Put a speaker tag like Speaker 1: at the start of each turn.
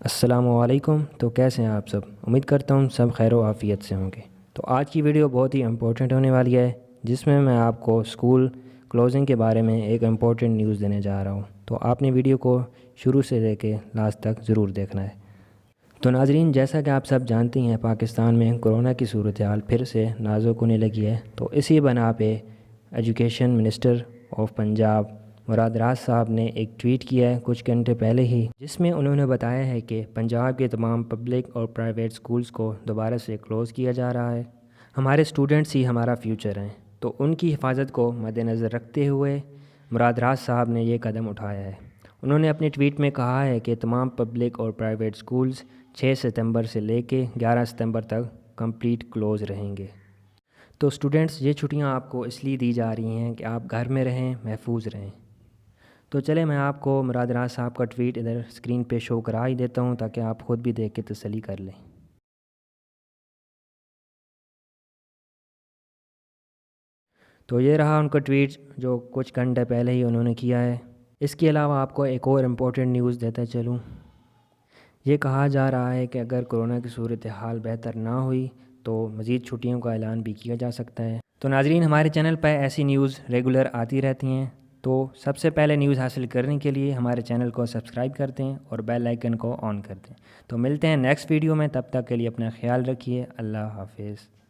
Speaker 1: السلام علیکم۔ تو کیسے ہیں آپ سب؟ امید کرتا ہوں سب خیر و عافیت سے ہوں گے۔ تو آج کی ویڈیو بہت ہی امپورٹنٹ ہونے والی ہے، جس میں آپ کو اسکول کلوزنگ کے بارے میں ایک امپورٹنٹ نیوز دینے جا رہا ہوں۔ تو آپ نے ویڈیو کو شروع سے لے کے لاسٹ تک ضرور دیکھنا ہے۔ تو ناظرین، جیسا کہ آپ سب جانتے ہیں، پاکستان میں کورونا کی صورتحال پھر سے نازک ہونے لگی ہے۔ تو اسی بنا پہ ایجوکیشن منسٹر آف پنجاب مراد راز صاحب نے ایک ٹویٹ کیا ہے کچھ گھنٹے پہلے ہی، جس میں انہوں نے بتایا ہے کہ پنجاب کے تمام پبلک اور پرائیویٹ سکولز کو دوبارہ سے کلوز کیا جا رہا ہے۔ ہمارے اسٹوڈنٹس ہی ہمارا فیوچر ہیں، تو ان کی حفاظت کو مد نظر رکھتے ہوئے مراد راز صاحب نے یہ قدم اٹھایا ہے۔ انہوں نے اپنے ٹویٹ میں کہا ہے کہ تمام پبلک اور پرائیویٹ سکولز 6 ستمبر سے لے کے 11 ستمبر تک کمپلیٹ کلوز رہیں گے۔ تو اسٹوڈنٹس، یہ چھٹیاں آپ کو اس لیے دی جا رہی ہیں کہ آپ گھر میں رہیں، محفوظ رہیں۔ تو چلیں میں آپ کو مراد راز صاحب کا ٹویٹ ادھر اسکرین پہ شو کرا ہی دیتا ہوں تاکہ آپ خود بھی دیکھ کے تسلی کر لیں۔ تو یہ رہا ان کا ٹویٹ جو کچھ گھنٹے پہلے ہی انہوں نے کیا ہے۔ اس کے علاوہ آپ کو ایک اور امپورٹنٹ نیوز دیتا چلوں۔ یہ کہا جا رہا ہے کہ اگر کورونا کی صورتحال بہتر نہ ہوئی تو مزید چھٹیوں کا اعلان بھی کیا جا سکتا ہے۔ تو ناظرین، ہمارے چینل پہ ایسی نیوز ریگولر آتی رہتی ہیں، تو سب سے پہلے نیوز حاصل کرنے کے لیے ہمارے چینل کو سبسکرائب کر دیں اور بیل آئیکن کو آن کر دیں۔ تو ملتے ہیں نیکسٹ ویڈیو میں، تب تک کے لیے اپنا خیال رکھیے۔ اللہ حافظ۔